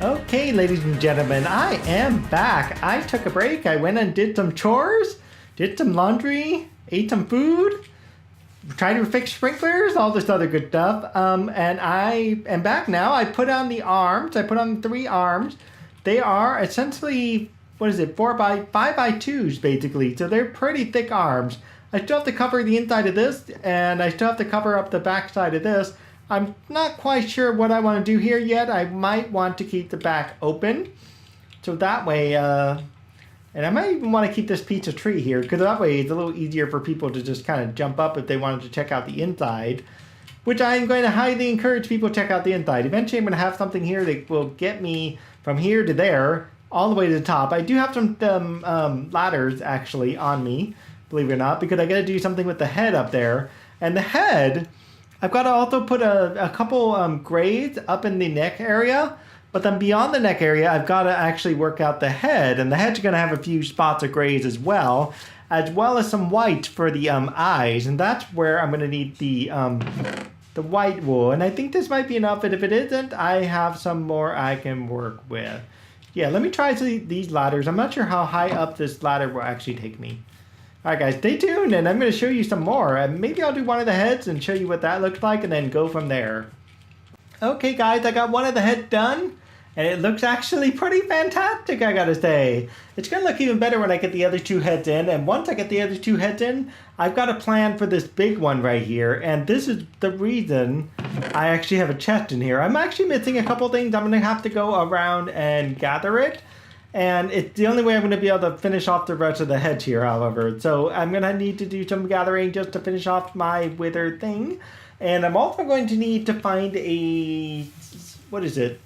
Okay, ladies and gentlemen, I am back. I took a break. I went and did some chores, did some laundry, ate some food, tried to fix sprinklers, all this other good stuff. And I am back now. I put on the arms. I put on 3 arms. They are essentially, 4 by 5 by 2s basically. So they're pretty thick arms. I still have to cover the inside of this, and I still have to cover up the back side of this. I'm not quite sure what I want to do here yet. I might want to keep the back open. So that way, and I might even want to keep this piece of tree here, because that way it's a little easier for people to just kind of jump up if they wanted to check out the inside. Which I'm going to highly encourage people to check out the inside. Eventually I'm going to have something here that will get me from here to there, all the way to the top. I do have some ladders actually on me, believe it or not, because I got to do something with the head up there. And the head, I've got to also put a couple grades up in the neck area. But then beyond the neck area, I've got to actually work out the head. And the head's going to have a few spots of grays as well as some white for the eyes. And that's where I'm going to need the white wool. And I think this might be enough. And if it isn't, I have some more I can work with. Yeah, let me try these ladders. I'm not sure how high up this ladder will actually take me. Alright guys, stay tuned and I'm going to show you some more. Maybe I'll do one of the heads and show you what that looks like and then go from there. Okay guys, I got one of the heads done. And it looks actually pretty fantastic, I gotta say. It's gonna look even better when I get the other 2 heads in. And once I get the other 2 heads in, I've got a plan for this big one right here. And this is the reason I actually have a chest in here. I'm actually missing a couple things. I'm gonna have to go around and gather it. And it's the only way I'm gonna be able to finish off the rest of the heads here, however. So I'm gonna need to do some gathering just to finish off my wither thing. And I'm also going to need to find a... what is it?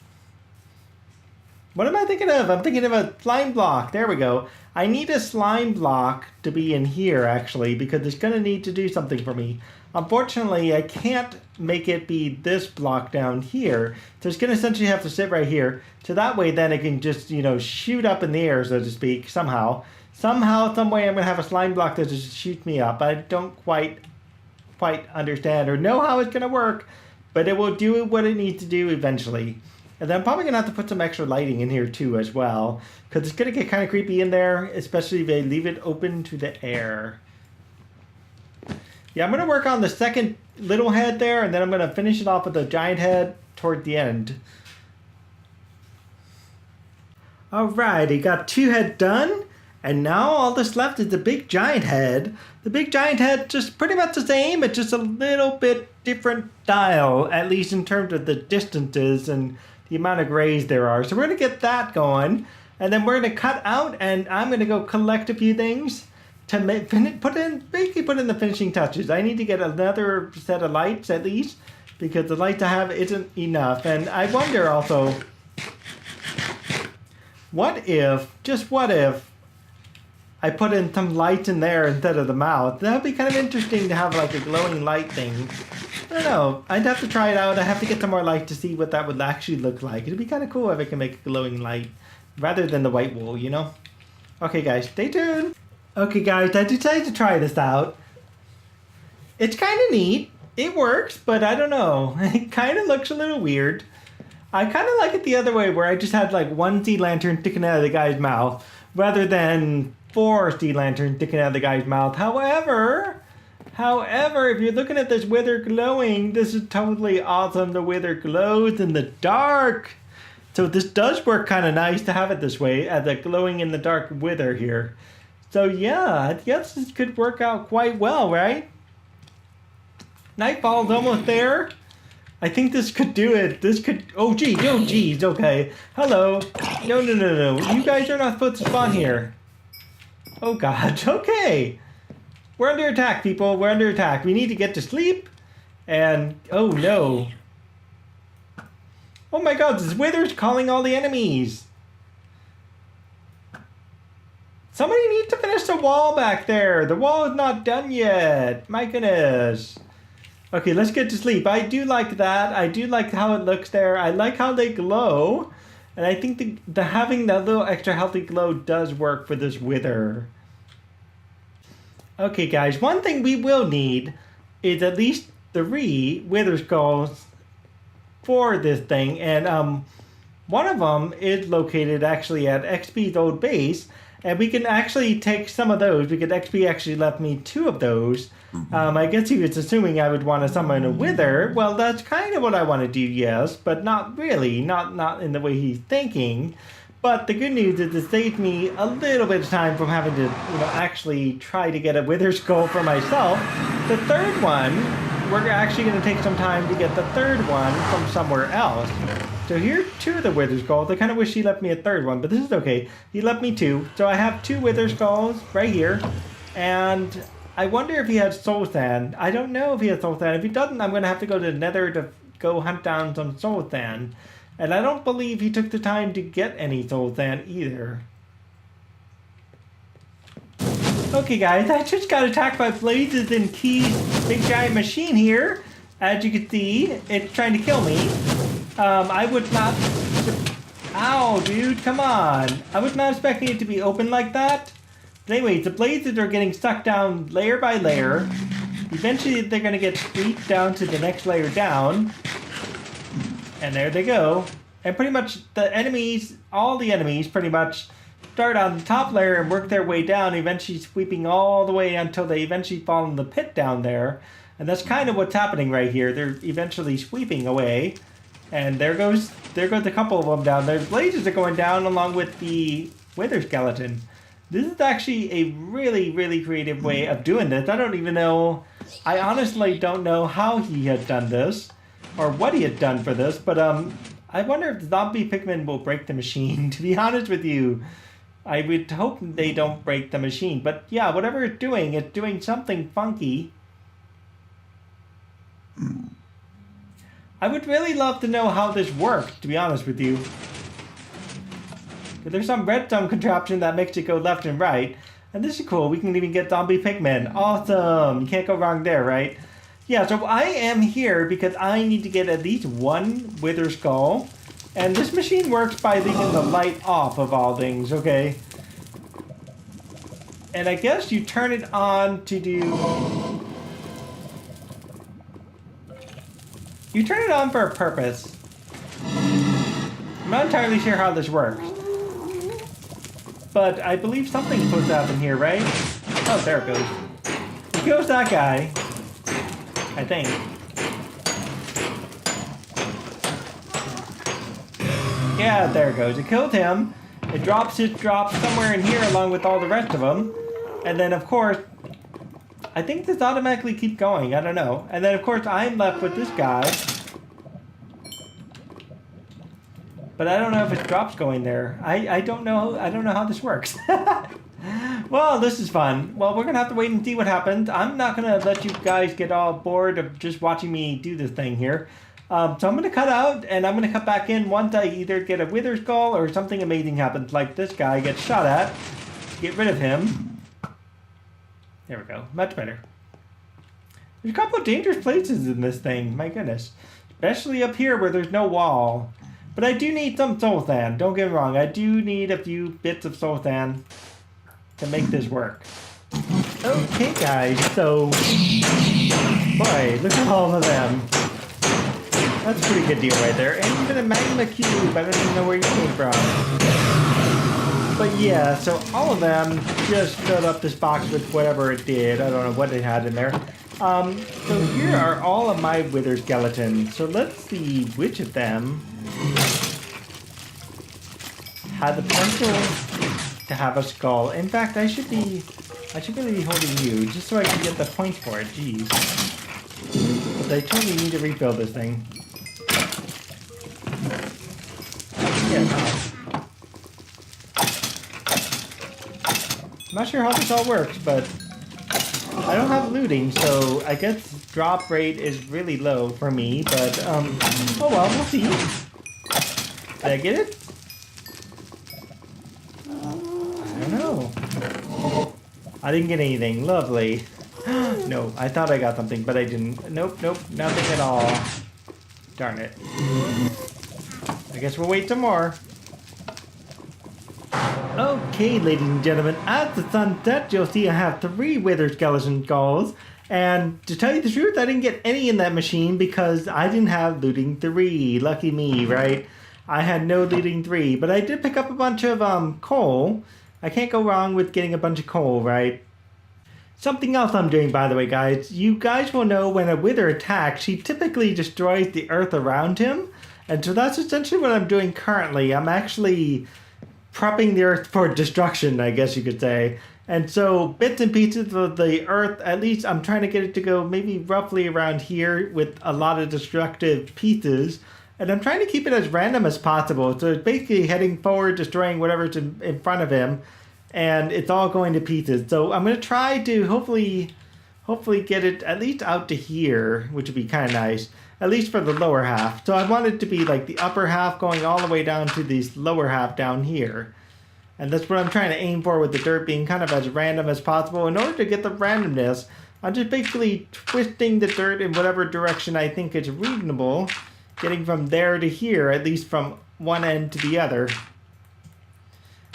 What am I thinking of? I'm thinking of a slime block. There we go. I need a slime block to be in here, actually, because it's going to need to do something for me. Unfortunately, I can't make it be this block down here. So it's going to essentially have to sit right here. So that way, then it can just, shoot up in the air, so to speak, somehow. Somehow, some way, I'm going to have a slime block that just shoots me up. I don't quite understand or know how it's going to work, but it will do what it needs to do eventually. And then I'm probably going to have to put some extra lighting in here too as well. Because it's going to get kind of creepy in there. Especially if they leave it open to the air. Yeah, I'm going to work on the second little head there. And then I'm going to finish it off with the giant head toward the end. Alrighty, got 2 heads done. And now all that's left is the big giant head. The big giant head just pretty much the same. It's just a little bit different style. At least in terms of the distances and the amount of grays there are. So we're going to get that going. And then we're going to cut out and I'm going to go collect a few things to basically put in the finishing touches. I need to get another set of lights at least because the lights I have isn't enough. And I wonder also, what if I put in some lights in there instead of the mouth? That would be kind of interesting to have like a glowing light thing. I don't know. I'd have to try it out. I have to get some more light to see what that would actually look like. It'd be kind of cool if I can make a glowing light rather than the white wool, Okay, guys, stay tuned. Okay, guys, I decided to try this out. It's kind of neat. It works, but I don't know. It kind of looks a little weird. I kind of like it the other way where I just had like 1 sea lantern sticking out of the guy's mouth rather than 4 sea lanterns sticking out of the guy's mouth. However, if you're looking at this wither glowing, this is totally awesome. The wither glows in the dark. So this does work kind of nice to have it this way, as a glowing in the dark wither here. So yeah, I guess this could work out quite well, right? Nightfall's almost there. I think this could do it. This could, oh geez, okay. Hello. No. You guys are not supposed to spawn here. Oh god, okay. We're under attack, people. We're under attack. We need to get to sleep. And, oh no. Oh my god, this wither's calling all the enemies. Somebody needs to finish the wall back there. The wall is not done yet. My goodness. Okay, let's get to sleep. I do like that. I do like how it looks there. I like how they glow. And I think the having that little extra healthy glow does work for this wither. Okay guys, one thing we will need is at least 3 wither skulls for this thing. And One of them is located actually at XP's old base, and we can actually take some of those because XP actually left me 2 of those. I guess he was assuming I would want to summon a wither. Well, that's kind of what I want to do, yes, but not really, not in the way he's thinking. But the good news is it saved me a little bit of time from having to, actually try to get a wither skull for myself. The third one, we're actually going to take some time to get the third one from somewhere else. So here's 2 of the wither skulls. I kind of wish he left me a third one, but this is okay. He left me 2. So I have 2 wither skulls right here. And I wonder if he has soul sand. I don't know if he has soul sand. If he doesn't, I'm going to have to go to Nether to go hunt down some soul sand. And I don't believe he took the time to get any soul sand either. Okay guys, I just got attacked by Blazes and Key's big giant machine here. As you can see, it's trying to kill me. I would not... Ow, dude, come on. I was not expecting it to be open like that. But anyways, the Blazes are getting sucked down layer by layer. Eventually, they're going to get squeezed down to the next layer down. And there they go. And pretty much the enemies, all the enemies pretty much start on the top layer and work their way down, eventually sweeping all the way until they eventually fall in the pit down there. And that's kind of what's happening right here. They're eventually sweeping away. And there goes a couple of them down there. Blazes are going down along with the wither skeleton. This is actually a really, really creative way of doing this. I don't even know, I honestly don't know how he has done this. Or what he had done for this, but I wonder if the zombie Pikmin will break the machine, to be honest with you. I would hope they don't break the machine, but yeah, whatever it's doing something funky. I would really love to know how this works, to be honest with you. But there's some redstone contraption that makes it go left and right, and this is cool, we can even get zombie Pikmin. Awesome, you can't go wrong there, right? Yeah, so I am here because I need to get at least 1 wither skull. And this machine works by leaving the light off of all things, okay? And I guess you turn it on to do... You turn it on for a purpose. I'm not entirely sure how this works. But I believe something's supposed to happen here, right? Oh, there it goes. Here goes that guy. I think. Yeah, there it goes. It killed him. It drops his drop somewhere in here along with all the rest of them. And then, of course, I think this automatically keeps going. I don't know. And then, of course, I'm left with this guy. But I don't know if his drop's going there. I don't know. I don't know how this works. Well, this is fun. Well, we're going to have to wait and see what happens. I'm not going to let you guys get all bored of just watching me do this thing here. So I'm going to cut out, and I'm going to cut back in once I either get a wither skull or something amazing happens, like this guy gets shot at. Get rid of him. There we go. Much better. There's a couple of dangerous places in this thing. My goodness. Especially up here where there's no wall. But I do need some soul sand. Don't get me wrong. I do need a few bits of soul sand to make this work. Okay, guys, so... Boy, look at all of them. That's a pretty good deal right there. And even a magma cube, I don't even know where you came from. But yeah, so all of them just filled up this box with whatever it did. I don't know what it had in there. So here are all of my wither skeletons. So let's see which of them had the potential to have a skull. In fact, I should really be holding you just so I can get the points for it. Jeez. But I totally need to refill this thing. Yeah. I'm not sure how this all works, but I don't have looting, so I guess drop rate is really low for me, but oh well, we'll see. Did I get it? I don't know. I didn't get anything. Lovely. No, I thought I got something, but I didn't. Nope, nothing at all. Darn it. I guess we'll wait some more. Okay, ladies and gentlemen, as the sun sets, you'll see I have 3 wither skeleton skulls. And to tell you the truth, I didn't get any in that machine because I didn't have looting 3. Lucky me, right? I had no leading 3, but I did pick up a bunch of coal. I can't go wrong with getting a bunch of coal, right? Something else I'm doing, by the way, guys. You guys will know when a wither attacks, he typically destroys the earth around him. And so that's essentially what I'm doing currently. I'm actually prepping the earth for destruction, I guess you could say. And so bits and pieces of the earth, at least I'm trying to get it to go maybe roughly around here with a lot of destructive pieces. And I'm trying to keep it as random as possible. So it's basically heading forward, destroying whatever's in front of him. And it's all going to pieces. So I'm going to try to hopefully get it at least out to here, which would be kind of nice. At least for the lower half. So I want it to be like the upper half going all the way down to this lower half down here. And that's what I'm trying to aim for with the dirt being kind of as random as possible. In order to get the randomness, I'm just basically twisting the dirt in whatever direction I think is reasonable. Getting from there to here, at least from one end to the other.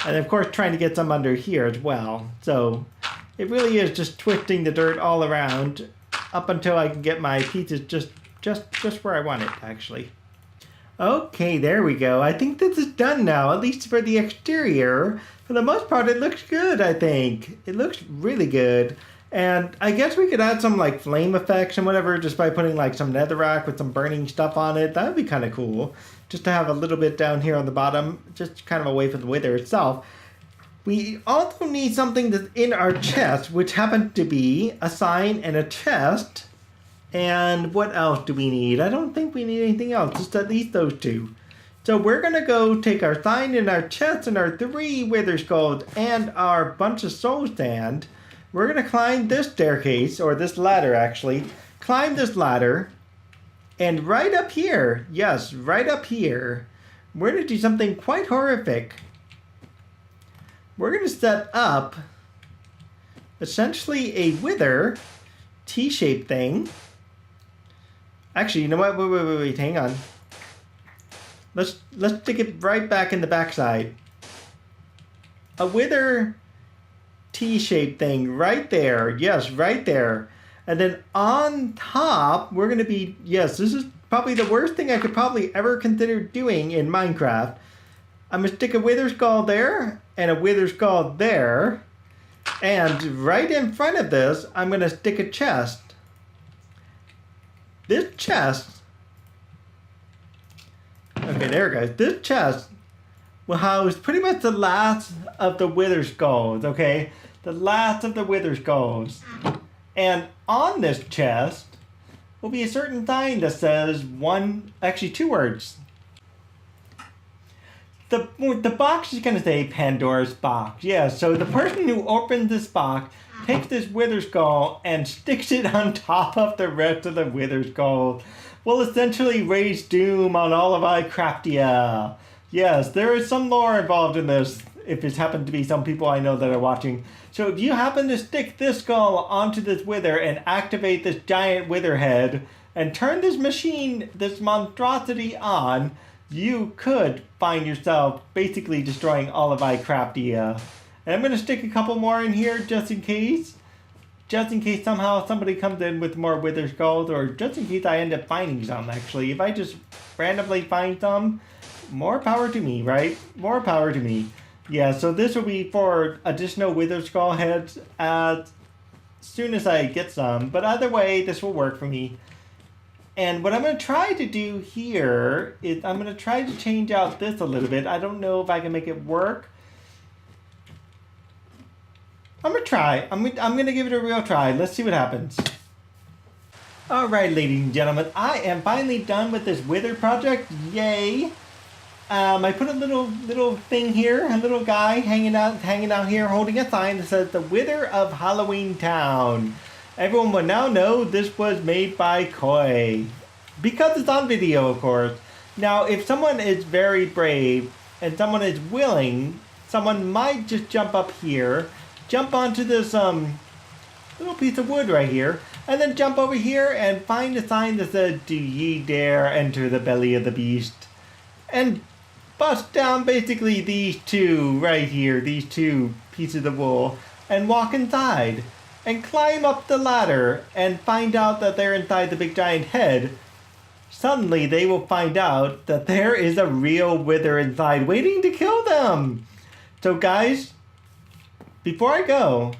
And of course trying to get some under here as well. So it really is just twisting the dirt all around up until I can get my pieces just where I want it, actually. Okay, there we go. I think this is done now, at least for the exterior. For the most part, it looks good, I think. It looks really good. And I guess we could add some like flame effects and whatever just by putting like some netherrack with some burning stuff on it. That would be kind of cool. Just to have a little bit down here on the bottom, just kind of away from the wither itself. We also need something that's in our chest, which happens to be a sign and a chest. And what else do we need? I don't think we need anything else, just at least those two. So we're going to go take our sign and our chest and our 3 wither skulls and our bunch of soul sand. We're going to climb this staircase, or this ladder actually. Climb this ladder. And right up here, yes, right up here, we're going to do something quite horrific. We're going to set up essentially a wither T-shaped thing. Actually, you know what? Wait, hang on. Let's stick it right back in the backside. A wither T-shaped thing right there. Yes, right there. And then on top, we're going to be... Yes, this is probably the worst thing I could probably ever consider doing in Minecraft. I'm going to stick a wither skull there and a wither skull there. And right in front of this, I'm going to stick a chest. This chest... Okay, there it goes. This chest will house pretty much the last of the wither skulls, okay? The last of the wither skulls. And on this chest will be a certain sign that says actually 2 words. The box is going to say Pandora's box. Yeah, so the person who opens this box takes this wither skull and sticks it on top of the rest of the wither skulls. Will essentially raise doom on all of iCraftia. Yes, there is some lore involved in this, if it's happened to be some people I know that are watching. So if you happen to stick this skull onto this wither and activate this giant wither head and turn this machine, this monstrosity on, you could find yourself basically destroying all of iCraftia. And I'm going to stick a couple more in here just in case. Just in case somehow somebody comes in with more wither skulls, or just in case I end up finding some, actually. If I just randomly find some, more power to me, right? More power to me. Yeah, so this will be for additional wither skull heads as soon as I get some. But either way, this will work for me. And what I'm going to try to do here is I'm going to try to change out this a little bit. I don't know if I can make it work. I'm going to try. I'm going to give it a real try. Let's see what happens. Alright, ladies and gentlemen. I am finally done with this wither project. Yay. I put a little thing here. A little guy hanging out here holding a sign that says the Wither of Halloween Town. Everyone will now know this was made by Koi. Because it's on video, of course. Now, if someone is very brave and someone is willing, someone might just jump up here. Jump onto this little piece of wood right here, and then jump over here and find a sign that says, "Do ye dare enter the belly of the beast?" And bust down basically these two right here, these 2 pieces of wool, and walk inside, and climb up the ladder, and find out that they're inside the big giant head, suddenly they will find out that there is a real wither inside waiting to kill them. So guys, before I go,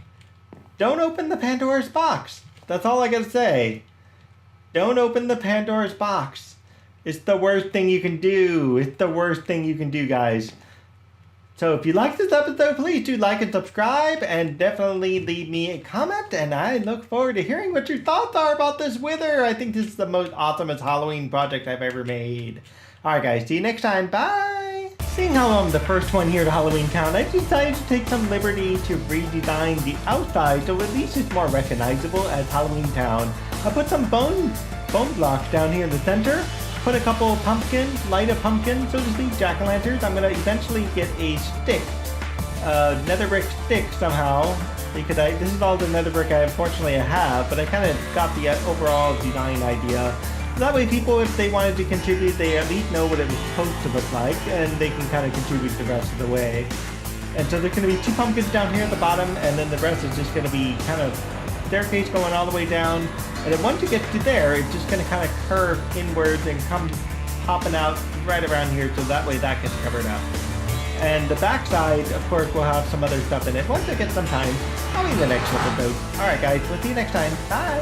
don't open the Pandora's box. That's all I gotta say. Don't open the Pandora's box. It's the worst thing you can do. It's the worst thing you can do, guys. So if you like this episode, please do like and subscribe, and definitely leave me a comment, and I look forward to hearing what your thoughts are about this wither. I think this is the most awesomest Halloween project I've ever made. Alright guys, see you next time. Bye! Seeing how I'm the first one here to Halloween Town, I decided to take some liberty to redesign the outside so at least it's more recognizable as Halloween Town. I put some bone blocks down here in the center. Put a couple pumpkins, light a pumpkin, so to speak, jack-o'-lanterns. I'm going to eventually get a stick, nether brick stick somehow, because this is all the nether brick I unfortunately have, but I kind of got the overall design idea. So that way people, if they wanted to contribute, they at least know what it was supposed to look like, and they can kind of contribute the rest of the way. And so there's going to be 2 pumpkins down here at the bottom, and then the rest is just going to be kind of staircase going all the way down. And then once you get to there, it's just going to kind of curve inwards and come popping out right around here, so that way that gets covered up. And the backside, of course, will have some other stuff in it. Once I get some time, I'll be in the next episode. Alright guys, we'll see you next time. Bye!